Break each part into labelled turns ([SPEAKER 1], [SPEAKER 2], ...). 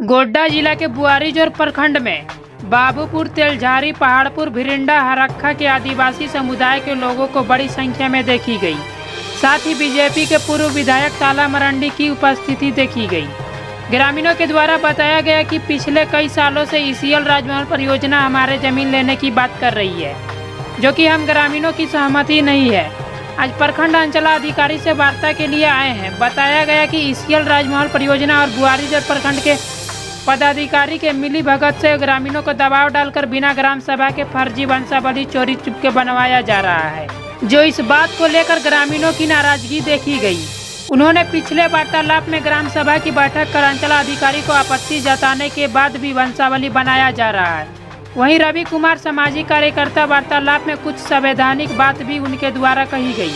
[SPEAKER 1] गोड्डा जिला के बुआरीजोर प्रखंड में बाबूपुर, तेलझारी, पहाड़पुर, भिरिंडा, हरक्खा के आदिवासी समुदाय के लोगों को बड़ी संख्या में देखी गई। साथ ही बीजेपी के पूर्व विधायक ताला मरांडी की उपस्थिति देखी गई। ग्रामीणों के द्वारा बताया गया कि पिछले कई सालों से ईसीएल राजमहल परियोजना हमारे जमीन लेने की बात कर रही है, जो कि हम ग्रामीणों की सहमति नहीं है। आज प्रखंड अंचलाधिकारी से वार्ता के लिए आए हैं। बताया गया कि ईसीएल राजमहल परियोजना और बुआरीजोर प्रखंड के पदाधिकारी के मिली भगत से ग्रामीणों को दबाव डालकर बिना ग्राम सभा के फर्जी वंशावली चोरी चुपके बनवाया जा रहा है, जो इस बात को लेकर ग्रामीणों की नाराजगी देखी गई। उन्होंने पिछले वार्तालाप में ग्राम सभा की बैठक कर अंचलाधिकारी को आपत्ति जताने के बाद भी वंशावली बनाया जा रहा है। वहीं रवि कुमार सामाजिक कार्यकर्ता वार्तालाप में कुछ संवैधानिक बात भी उनके द्वारा कही गई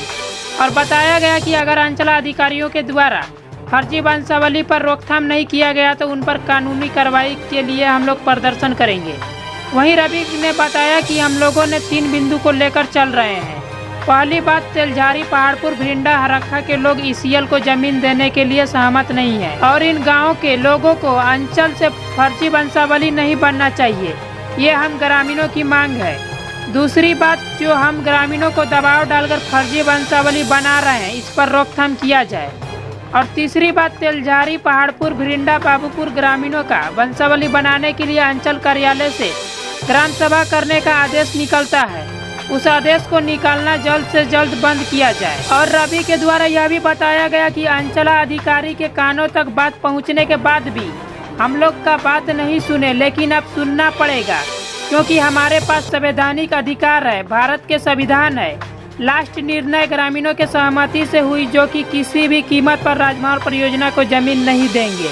[SPEAKER 1] और बताया गया कि अगर अंचलाधिकारियों के द्वारा फर्जी वंशावली पर रोकथाम नहीं किया गया तो उन पर कानूनी कार्रवाई के लिए हम लोग प्रदर्शन करेंगे। वहीं रवि ने बताया कि हम लोगों ने 3 बिंदु को लेकर चल रहे हैं। पहली बात, तेलझारी, पहाड़पुर, भिरिंडा, हरक्खा के लोग ईसीएल को जमीन देने के लिए सहमत नहीं है और इन गाँव के लोगों को अंचल से फर्जी वंशावली नहीं बनना चाहिए, ये हम ग्रामीणों की मांग है। दूसरी बात, जो हम ग्रामीणों को दबाव डालकर फर्जी वंशावली बना रहे हैं, इस पर रोकथाम किया जाए। और तीसरी बात, तेलझारी, पहाड़पुर, भिरिंडा, बाबूपुर ग्रामीणों का वंशावली बनाने के लिए अंचल कार्यालय से ग्राम सभा करने का आदेश निकलता है, उस आदेश को निकालना जल्द से जल्द बंद किया जाए। और रवि के द्वारा यह भी बताया गया कि अंचलाधिकारी के कानों तक बात पहुंचने के बाद भी हम लोग का बात नहीं सुने, लेकिन अब सुनना पड़ेगा क्योंकि हमारे पास संवैधानिक अधिकार है, भारत के संविधान है। लास्ट निर्णय ग्रामीणों के सहमति से हुई, जो कि किसी भी कीमत पर राजमहल परियोजना को जमीन नहीं देंगे।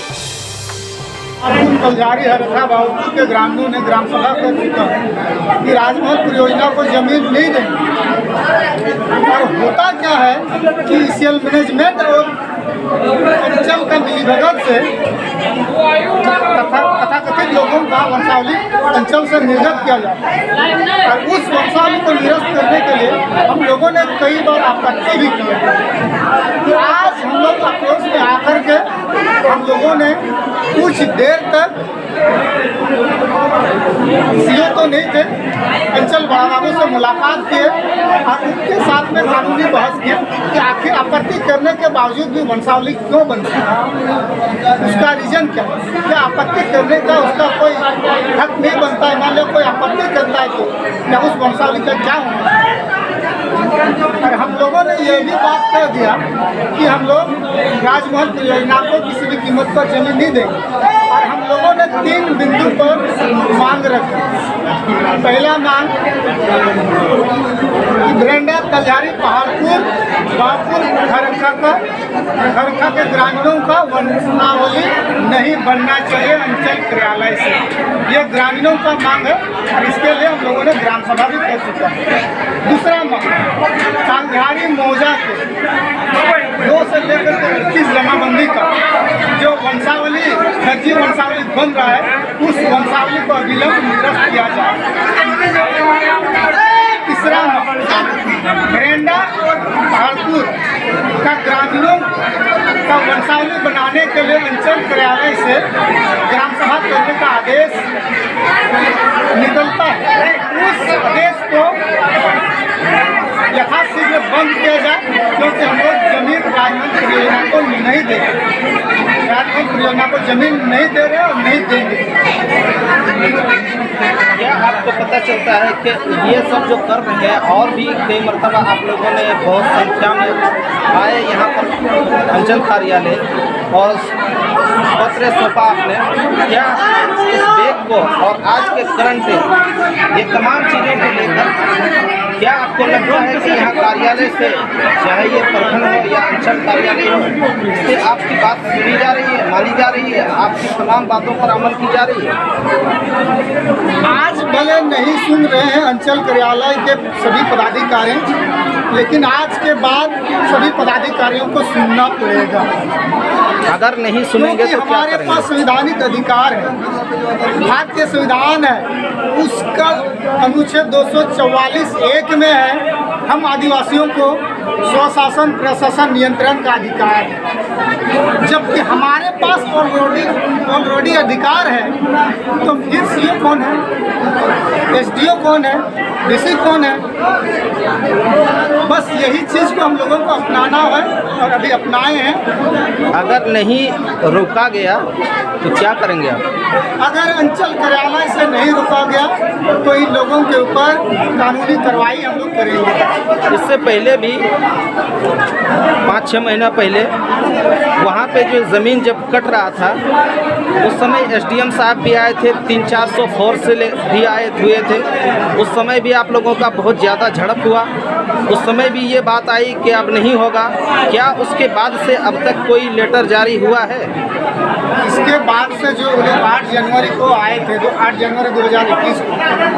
[SPEAKER 2] तेलझारी, हरक्खा, बाबूपुर के ग्रामीणों ने ग्राम सभा कर चुका है कि राजमहल परियोजना को जमीन नहीं देंगे। और होता क्या है कि ईसीएल मैनेजमेंट और अंचल का मिलीभगत से तथाकथित लोगों का वंशावली अंचल से निर्गत किया जाता है और उस वंशावली को निरस्त करने के लिए हम लोगों ने कई बार आपत्ति भी की है। तो आज हम लोग अफसोस में आकर के हम लोगों ने कुछ देर तक सीओ तो नहीं थे, अंचल बड़ाबाबू से मुलाकात किए और उनके साथ में कानूनी बहस किए कि आखिर आपत्ति करने के बावजूद भी वंशावली क्यों बनती है, उसका रीजन क्या है। क्या आपत्ति करने का उसका कोई हक नहीं बनता है? मान लो कोई आपत्ति करता है तो क्या उस वंशावली का क्या होना? और हम लोगों ने यह भी बात कर दिया कि हम लोग राजमहल परियोजना को किसी भी कीमत पर जमीन नहीं देंगे और हम लोगों ने 3 बिंदु पर मांग रखी। पहला मांग, भिरिंडा, तेलझारी, पहाड़पुर, बाबूपुर, हरक्खा के ग्रामीणों का वंशावली नहीं बनना चाहिए अंचल कार्यालय से। ये ग्रामीणों का मांग है और इसके लिए हम लोगों ने ग्राम सभा भी कर चुका है। दूसरा मांग, तेलझारी मौजा के 2 से लेकर 21 जमाबंदी का जो वंशावली फर्जी वंशावली बन रहा है, उस वंशावली को अविलंब निरस्त किया जाए। तीसरा मांग, भिरिंडा, पहाड़पुर का ग्रामीणों का वंशावली बनाने के लिए अंचल कार्यालय से ग्राम सभा करने का आदेश निकलता है, उस आदेश को यथाशीघ्र बंद किया जाए क्योंकि हम लोग जमीन राजमहल परियोजना को नहीं दे रहे, राजमहल परियोजना को जमीन नहीं दे रहे और नहीं देंगे।
[SPEAKER 3] यह आपको पता चलता है कि ये सब जो कर रहे हैं और भी कई मरतबा आप लोगों ने बहुत संख्या में आए यहाँ पर अंचल कार्यालय और पत्र सौंपा आपने। क्या इस बैग को और आज के करंट ये तमाम चीज़ों को लेकर क्या आपको लगता है कि यहाँ कार्यालय से, चाहे ये प्रखंड हो या अंचल कार्यालय हो, इससे आपकी बात सुनी जा रही है, मानी जा रही है, आपकी तमाम बातों पर अमल की जा रही है?
[SPEAKER 2] आज भले नहीं सुन रहे हैं अंचल कार्यालय के सभी पदाधिकारी, लेकिन आज के बाद सभी पदाधिकारियों को सुनना पड़ेगा।
[SPEAKER 3] अगर नहीं सुनेंगे तो क्या
[SPEAKER 2] हमारे
[SPEAKER 3] करेंगे?
[SPEAKER 2] पास संवैधानिक अधिकार है, भारतीय संविधान है, उसका अनुच्छेद 244(1) में है, हम आदिवासियों को स्वशासन प्रशासन नियंत्रण का अधिकार है, जबकि हमारे पास ऑलरेडी अधिकार है, तो फिर सीओ कौन है, एसडीओ कौन है, डीसी कौन है? बस यही चीज़ को हम लोगों को अपनाना है और अभी अपनाए हैं।
[SPEAKER 3] अगर नहीं रोका गया तो क्या करेंगे आप?
[SPEAKER 2] अगर अंचल कार्यालय से नहीं रोका गया तो इन लोगों के ऊपर कानूनी कार्रवाई हम लोग करेंगे।
[SPEAKER 3] इससे पहले भी 5-6 महीना पहले वहाँ पे जो ज़मीन जब कट रहा था उस समय एसडीएम साहब भी आए थे, 300-400 फोर्स से भी आए हुए थे। उस समय भी आप लोगों का बहुत ज़्यादा झड़प हुआ, उस समय भी ये बात आई कि अब नहीं होगा। क्या उसके बाद से अब तक कोई लेटर जारी हुआ है?
[SPEAKER 2] इसके बाद से जो लोग 8 जनवरी को आए थे, तो 8 जनवरी 2021 को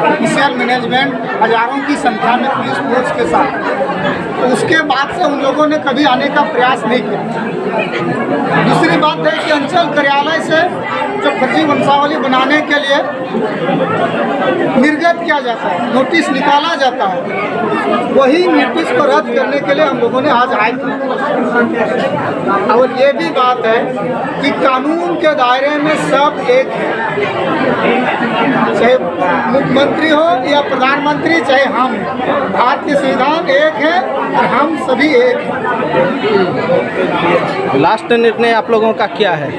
[SPEAKER 2] ऑफिशियल मैनेजमेंट हजारों की संख्या में पुलिस फोर्स के साथ, तो उसके बाद से उन लोगों ने कभी आने का प्रयास नहीं किया। दूसरी बात है कि अंचल कार्यालय से जो फर्जी वंशावली बनाने के लिए निर्गत किया जाता है, नोटिस निकाला जाता है, वही नोटिस को रद्द करने के लिए हम लोगों ने आज आए थे। और ये भी बात है कि कानून के दायरे में सब एक है, चाहे मुख्यमंत्री हो या प्रधानमंत्री, चाहे हम, भारतीय संविधान एक है और हम सभी एक हैं।
[SPEAKER 3] लास्ट निर्णय आप लोगों का क्या है?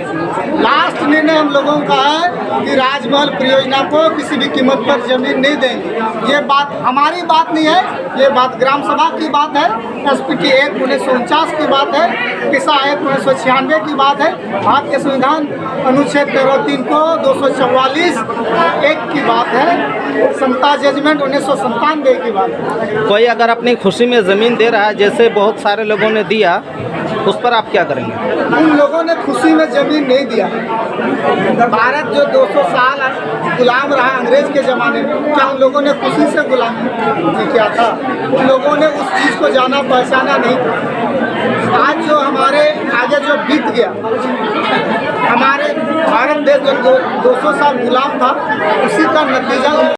[SPEAKER 2] लास्ट निर्णय हम लोगों का है कि राजमहल परियोजना को किसी भी कीमत पर जमीन नहीं देंगे। ये बात हमारी बात नहीं है, ये बात ग्राम सभा की बात है, एसपीटी एक्ट 1949 की बात है, किसा एक्ट 1996 की बात है, भारतीय संविधान अनुच्छेद 13(3) को 244 एक की बात है, समता जजमेंट 1997 की बात है।
[SPEAKER 3] कोई अगर अपनी खुशी में ज़मीन दे रहा है, जैसे बहुत सारे लोगों ने दिया, उस पर आप क्या करेंगे?
[SPEAKER 2] उन लोगों ने खुशी में जमीन नहीं दिया। भारत जो 200 साल गुलाम रहा अंग्रेज के ज़माने में, क्या उन लोगों ने खुशी से गुलाम किया था? उन लोगों ने उस चीज़ को जाना पहचाना नहीं था। आज जो हमारे आगे जो बीत गया, हमारे भारत देश जो 200 साल गुलाम था, उसी का नतीजा